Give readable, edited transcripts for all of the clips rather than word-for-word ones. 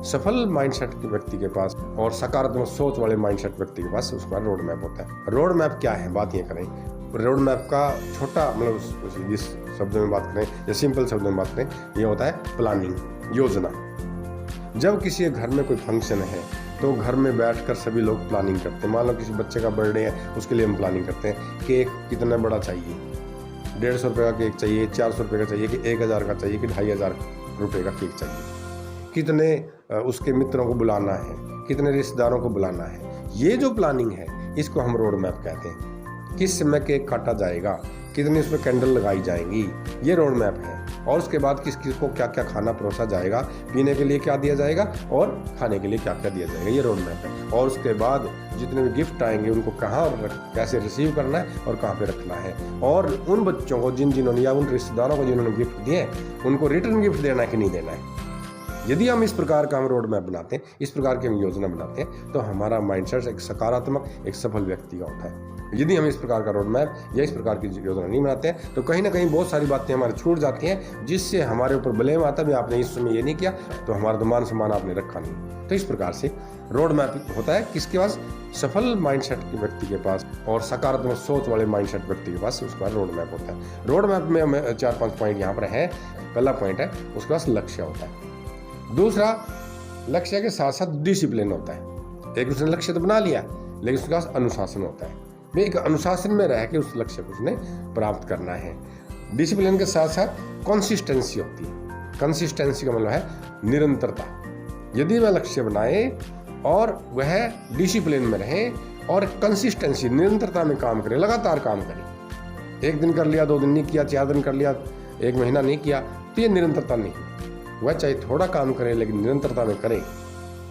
सफल माइंडसेट के व्यक्ति के पास और सकारात्मक सोच वाले माइंडसेट व्यक्ति के पास उसका रोड मैप होता है। रोड मैप क्या है, बात ये करें। रोड मैप का छोटा मतलब जिस शब्द में बात करें या सिंपल शब्द में बात करें, ये होता है प्लानिंग, योजना। जब किसी घर में कोई फंक्शन है तो घर में बैठकर सभी लोग प्लानिंग करते हैं। मान लो किसी बच्चे का बर्थडे है, उसके लिए हम प्लानिंग करते हैं। केक कितना बड़ा चाहिए, 150 रुपये का केक चाहिए, 400 रुपये का चाहिए कि 1000 का चाहिए कि 2500 रुपये का केक चाहिए, कितने उसके मित्रों को बुलाना है, कितने रिश्तेदारों को बुलाना है। ये जो प्लानिंग है इसको हम रोड मैप कहते हैं। किस समय केक काटा जाएगा, कितनी उसमें कैंडल लगाई जाएंगी, ये रोड मैप है। और उसके बाद किस किस को क्या क्या खाना परोसा जाएगा, पीने के लिए क्या दिया जाएगा और खाने के लिए क्या क्या दिया जाएगा, ये रोड मैप है। और उसके बाद जितने भी गिफ्ट आएंगे उनको कहाँ और कैसे रिसीव करना है और कहाँ पे रखना है। और उन बच्चों को जिन्होंने या उन रिश्तेदारों को जिन्होंने गिफ्ट दिए उनको रिटर्न गिफ्ट देना है कि नहीं देना है। यदि हम इस प्रकार का हम रोड मैप बनाते हैं, इस प्रकार की हम योजना बनाते हैं, तो हमारा माइंडसेट एक सकारात्मक, एक सफल व्यक्ति का होता है। यदि हम इस प्रकार का रोड मैप या इस प्रकार की योजना नहीं बनाते हैं तो कहीं ना कहीं बहुत सारी बातें हमारी छूट जाती हैं, जिससे हमारे ऊपर ब्लेम आता है भी आपने इस समय ये नहीं किया तो हमारा तो मान सम्मान आपने रखा नहीं। तो इस प्रकार से रोड मैप होता है किसके पास, सफल माइंडसेट के व्यक्ति के पास और सकारात्मक सोच वाले माइंडसेट व्यक्ति के पास उसका रोड मैप होता है। रोड मैप में हमें 4-5 पॉइंट यहाँ पर है। पहला पॉइंट है उसके पास लक्ष्य होता है। दूसरा, लक्ष्य के साथ साथ डिसिप्लिन होता है। एक उसने लक्ष्य तो बना लिया लेकिन उसके पास अनुशासन होता है। वे एक अनुशासन में रह के उस लक्ष्य को उसने प्राप्त करना है। डिसिप्लिन के साथ साथ कंसिस्टेंसी होती है। कंसिस्टेंसी का मतलब है निरंतरता। यदि वह लक्ष्य बनाए और वह डिसिप्लिन में रहे और कंसिस्टेंसी निरंतरता में काम करे, लगातार काम करे, 1 दिन कर लिया, 2 दिन नहीं किया, 4 दिन कर लिया, 1 महीना नहीं किया, तो ये निरंतरता नहीं। वह चाहे थोड़ा काम करे लेकिन निरंतरता में करे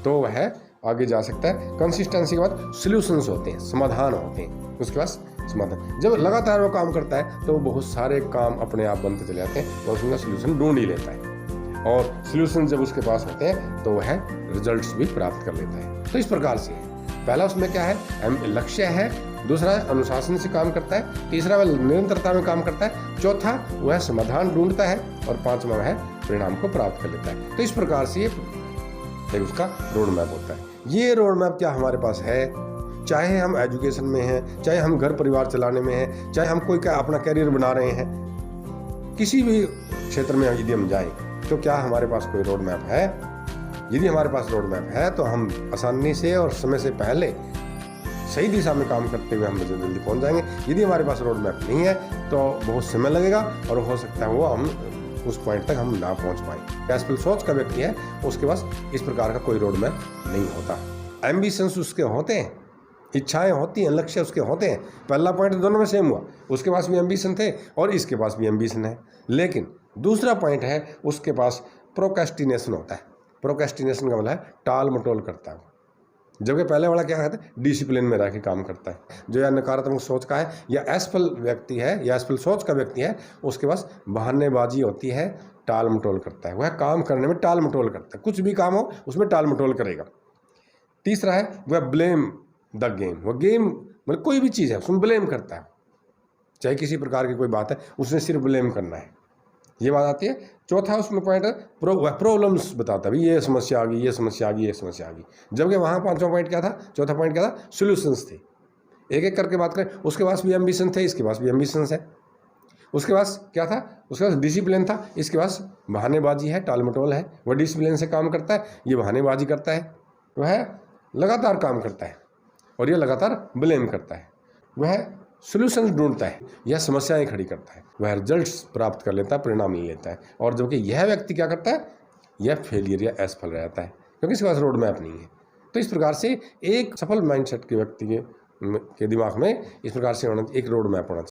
तो वह आगे जा सकता है। कंसिस्टेंसी के बाद सॉल्यूशंस होते हैं, समाधान होते हैं, उसके पास समाधान। जब लगातार वो काम करता है तो बहुत सारे काम अपने आप बनते चले जाते हैं और उसका सॉल्यूशन ढूंढ ही लेता है। और सॉल्यूशन जब उसके पास होते हैं तो वह रिजल्ट्स भी प्राप्त कर लेता है। तो इस प्रकार से पहला उसमें क्या है, लक्ष्य है। दूसरा अनुशासन से काम करता है। तीसरा वह निरंतरता में काम करता है। चौथा वह समाधान ढूंढता है और पांचवा वह परिणाम को प्राप्त कर लेता है। तो इस प्रकार से ये उसका रोड मैप होता है। ये रोड मैप क्या हमारे पास है, चाहे हम एजुकेशन में हैं, चाहे हम घर परिवार चलाने में हैं, चाहे हम कोई का अपना कैरियर बना रहे हैं, किसी भी क्षेत्र में यदि हम जाएं तो क्या हमारे पास कोई रोड मैप है। यदि हमारे पास रोड मैप है तो हम आसानी से और समय से पहले सही दिशा में काम करते हुए हम जल्दी पहुंच जाएंगे। यदि हमारे पास रोड मैप नहीं है तो बहुत समय लगेगा और हो सकता है वो हम उस पॉइंट तक हम ना पहुंच पाए। एस्पल सोच का व्यक्ति है उसके पास इस प्रकार का कोई रोड मैप नहीं होता। एम्बिशंस उसके होते हैं, इच्छाएं होती हैं, लक्ष्य उसके होते हैं। पहला पॉइंट दोनों में सेम हुआ, उसके पास भी एम्बिशन थे और इसके पास भी एम्बिशन है। लेकिन दूसरा पॉइंट है उसके पास प्रोक्रेस्टिनेशन होता है। प्रोक्रेस्टिनेशन का मतलब है टाल मटोल करता है, जबकि पहले वाला क्या कहते हैं, डिसिप्लिन में रह के काम करता है। जो या नकारात्मक सोच का है या एस्पल व्यक्ति है या एस्पल सोच का व्यक्ति है उसके पास बहानेबाजी होती है, टाल मटोल करता है। वह काम करने में टाल मटोल करता है, कुछ भी काम हो उसमें टाल मटोल करेगा। तीसरा है वह ब्लेम द गेम। वह गेम मतलब कोई भी चीज़ है उसमें ब्लेम करता है, चाहे किसी प्रकार की कोई बात है उसने सिर्फ ब्लेम करना है, ये बात आती है। चौथा उसमें पॉइंट है प्रॉब्लम्स बताता है, भाई ये समस्या आ गई, ये समस्या आ गई, ये समस्या आ गई। जबकि वहाँ पांचवा पॉइंट क्या था, चौथा पॉइंट क्या था, सॉल्यूशंस थे। एक एक करके बात करें, उसके पास भी एम्बिशन थे, इसके पास भी एम्बिशंस है। उसके पास क्या था, उसके पास डिसिप्लिन था, इसके पास बहानेबाजी है, टाल मटोल है। वह डिसिप्लिन से काम करता है, ये बहानेबाजी करता है। वह लगातार काम करता है और ये लगातार ब्लेम करता है। वह सॉल्यूशंस ढूंढता है या समस्याएं खड़ी करता है। वह रिजल्ट्स प्राप्त कर लेता है, परिणाम ले लेता है। और जबकि यह व्यक्ति क्या करता है, यह फेलियर या असफल रहता है क्योंकि इसके पास रोड मैप नहीं है। तो इस प्रकार से एक सफल माइंडसेट के व्यक्ति के दिमाग में इस प्रकार से एक रोड मैप होना चाहिए।